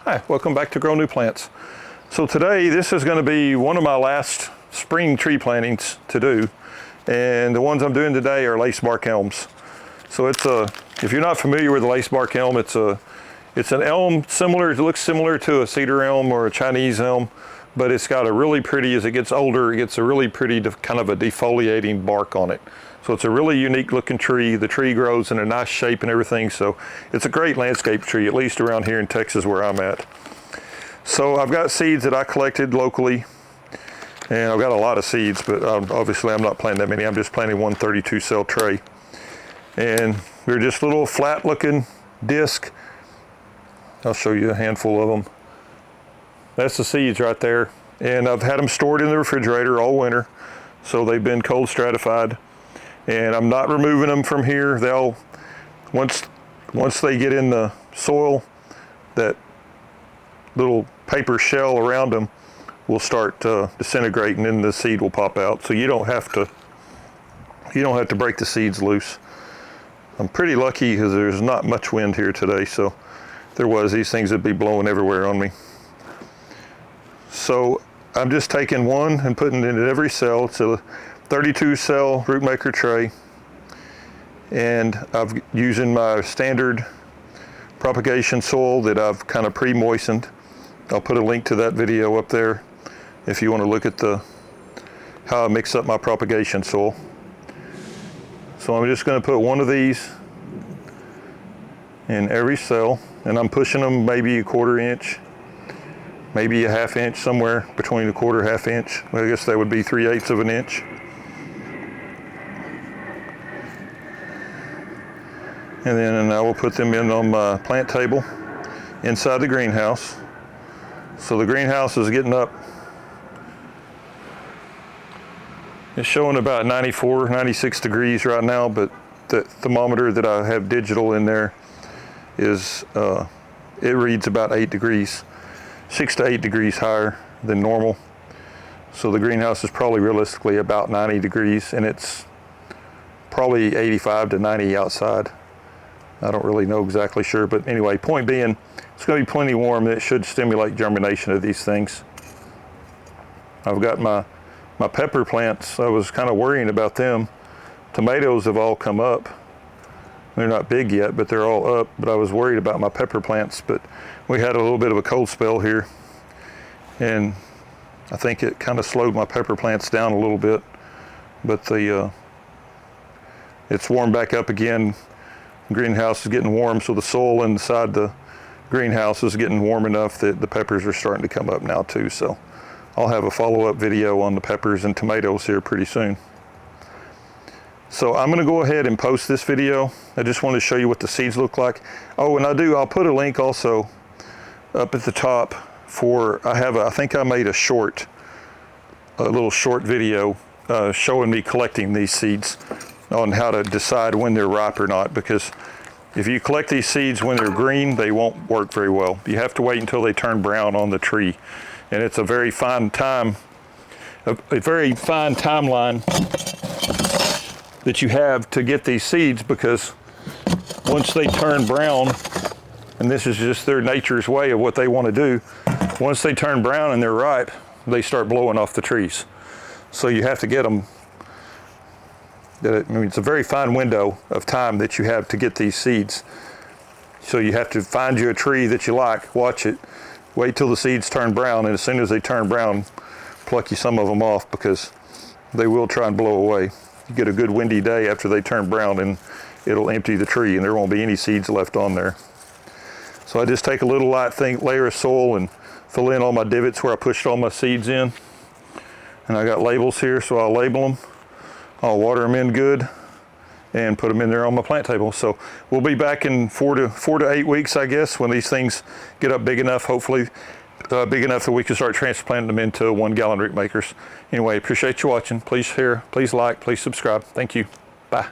Hi, welcome back to Grow New Plants. So today, this is going to be one of my last spring tree plantings to do. And the ones I'm doing today are Lacebark elms. So if you're not familiar with the Lacebark elm, it's an elm similar, it looks similar to a cedar elm or a Chinese elm, but it's got a really pretty, as it gets older, it gets a really pretty kind of a defoliating bark on it. So it's a really unique looking tree. The tree grows in a nice shape and everything. So it's a great landscape tree, at least around here in Texas where I'm at. So I've got seeds that I collected locally, and I've got a lot of seeds, but obviously I'm not planting that many. I'm just planting one 32 cell tray. And they're just little flat looking disc. I'll show you a handful of them. That's the seeds right there. And I've had them stored in the refrigerator all winter. So they've been cold stratified. And I'm not removing them from here. They'll, once they get in the soil, that little paper shell around them will start disintegrating and the seed will pop out. So you don't have to break the seeds loose. I'm pretty lucky because there's not much wind here today. So if there was, these things would be blowing everywhere on me. So I'm just taking one and putting it in every cell. It's a 32 cell Rootmaker tray, and I'm using my standard propagation soil that I've kind of pre-moistened. I'll put a link to that video up there if you want to look at how I mix up my propagation soil. So I'm just going to put one of these in every cell, and I'm pushing them maybe a 1/4 inch, maybe a 1/2 inch, somewhere between a 1/4 1/2 inch. Well, I guess that would be 3/8 of an inch. And then I will put them in on my plant table inside the greenhouse. So the greenhouse is getting up. It's showing about 94, 96 degrees right now, but the thermometer that I have digital in there is, it reads about 8 degrees, 6 to 8 degrees higher than normal. So the greenhouse is probably realistically about 90 degrees, and it's probably 85 to 90 outside. I don't really know exactly sure, but anyway, point being, it's going to be plenty warm and it should stimulate germination of these things. I've got my pepper plants. I was kind of worrying about them. Tomatoes have all come up. They're not big yet, but they're all up. But I was worried about my pepper plants, but we had a little bit of a cold spell here, and I think it kind of slowed my pepper plants down a little bit, but it's warmed back up again. Greenhouse is getting warm, so the soil inside the greenhouse is getting warm enough that the peppers are starting to come up now too. So I'll have a follow-up video on the peppers and tomatoes here pretty soon. So I'm going to go ahead and post this video. I just wanted to show you what the seeds look like. Oh, and I'll put a link also up at the top for, I think I made a little short video showing me collecting these seeds, on how to decide when they're ripe or not, because if you collect these seeds when they're green, they won't work very well. You have to wait until they turn brown on the tree, and it's a very fine timeline that you have to get these seeds, because once they turn brown, and this is just their nature's way of what they want to do, once they turn brown and they're ripe, they start blowing off the trees. So you have to get them. It's a very fine window of time that you have to get these seeds. So you have to find you a tree that you like, watch it, wait till the seeds turn brown, and as soon as they turn brown, pluck you some of them off, because they will try and blow away. You get a good windy day after they turn brown and it'll empty the tree and there won't be any seeds left on there. So I just take a little light layer of soil and fill in all my divots where I pushed all my seeds in. And I got labels here, so I'll label them. I'll water them in good and put them in there on my plant table. So we'll be back in 4 to 8 weeks, I guess, when these things get up big enough, hopefully big enough that we can start transplanting them into 1 gallon Rootmakers. Anyway, appreciate you watching. Please share, please like, please subscribe. Thank you. Bye.